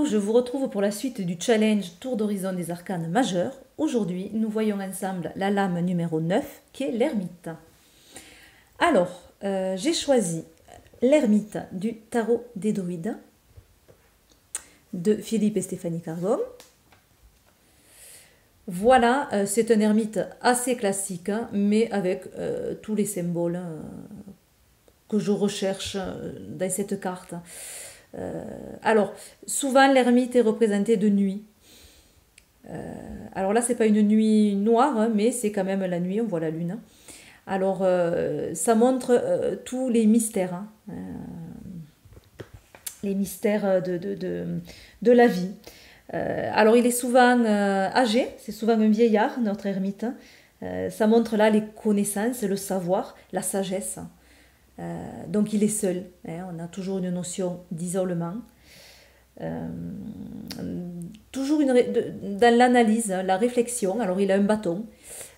je vous retrouve pour la suite du challenge Tour d'horizon des arcanes majeurs. Aujourd'hui, nous voyons ensemble la lame numéro 9 qui est l'ermite. Alors, j'ai choisi l'ermite du tarot des druides de Philippe et Stéphanie Cargom. Voilà, c'est un ermite assez classique, hein, mais avec tous les symboles que je recherche dans cette carte. Alors, souvent l'ermite est représenté de nuit. Alors là, c'est pas une nuit noire, hein, mais c'est quand même la nuit, on voit la lune. Alors, ça montre tous les mystères, hein, les mystères de la vie. Alors, il est souvent âgé, c'est souvent un vieillard, notre ermite. Ça montre là les connaissances, le savoir, la sagesse. Donc il est seul, hein, on a toujours une notion d'isolement. Toujours dans l'analyse, la réflexion. Alors il a un bâton,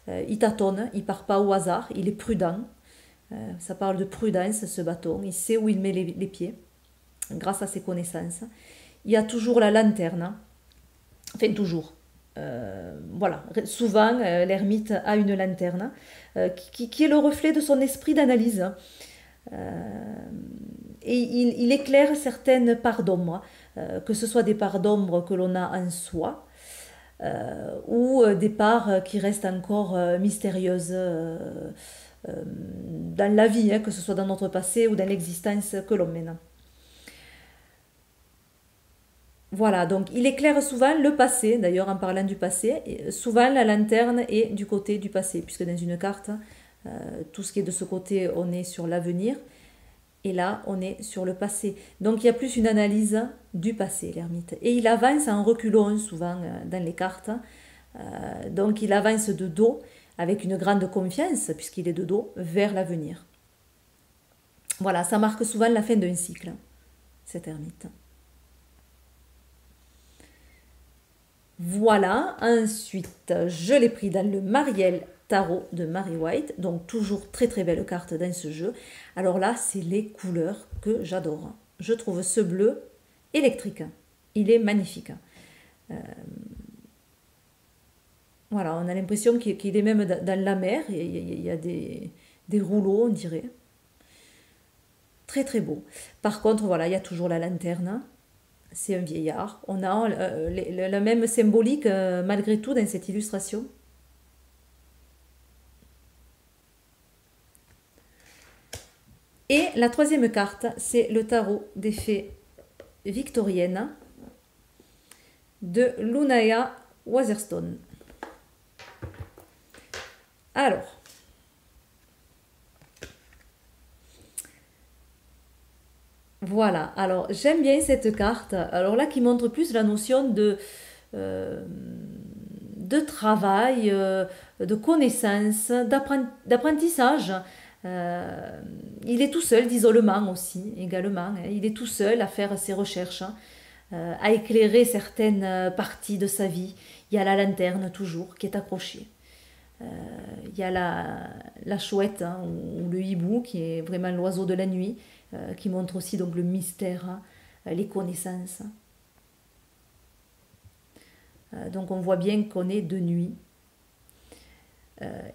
il tâtonne, il part pas au hasard, il est prudent. Ça parle de prudence, ce bâton. Il sait où il met les pieds, grâce à ses connaissances. Il y a toujours la lanterne, enfin toujours. Voilà, souvent l'ermite a une lanterne qui est le reflet de son esprit d'analyse. Et il éclaire certaines parts d'ombre, que ce soit des parts d'ombre que l'on a en soi, ou des parts qui restent encore mystérieuses dans la vie, hein, que ce soit dans notre passé ou dans l'existence que l'on mène. Voilà, donc il éclaire souvent le passé, d'ailleurs en parlant du passé, souvent la lanterne est du côté du passé, puisque dans une carte, tout ce qui est de ce côté, on est sur l'avenir, et là, on est sur le passé. Donc il y a plus une analyse du passé, l'ermite. Et il avance en reculant souvent dans les cartes, donc il avance de dos, avec une grande confiance, puisqu'il est de dos, vers l'avenir. Voilà, ça marque souvent la fin d'un cycle, cet ermite. Voilà, ensuite, je l'ai pris dans le Mariel Tarot de Mary White, donc toujours très très belle carte dans ce jeu. Alors là, c'est les couleurs que j'adore. Je trouve ce bleu électrique, il est magnifique. Voilà, on a l'impression qu'il est même dans la mer, il y a des rouleaux, on dirait. Très très beau. Par contre, voilà, il y a toujours la lanterne. C'est un vieillard. On a la même symbolique malgré tout dans cette illustration. Et la troisième carte, c'est le tarot des fées victoriennes de Lunaya Waterstone. Alors, voilà, alors j'aime bien cette carte, alors là qui montre plus la notion de travail, de connaissance, d'apprentissage. Il est tout seul, d'isolement aussi également, hein. Il est tout seul à faire ses recherches, à éclairer certaines parties de sa vie. Il y a la lanterne toujours qui est accrochée. Il y a la chouette, hein, ou le hibou qui est vraiment l'oiseau de la nuit, qui montre aussi donc le mystère, hein, les connaissances. Donc on voit bien qu'on est de nuit.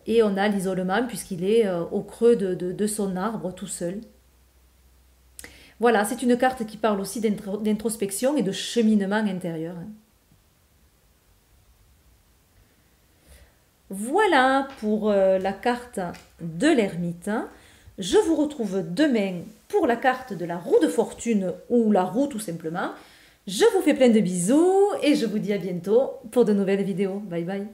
Et on a l'isolement puisqu'il est au creux de son arbre tout seul. Voilà, c'est une carte qui parle aussi d'introspection et de cheminement intérieur. Voilà pour la carte de l'ermite. Je vous retrouve demain pour la carte de la roue de fortune ou la roue tout simplement. Je vous fais plein de bisous et je vous dis à bientôt pour de nouvelles vidéos. Bye bye.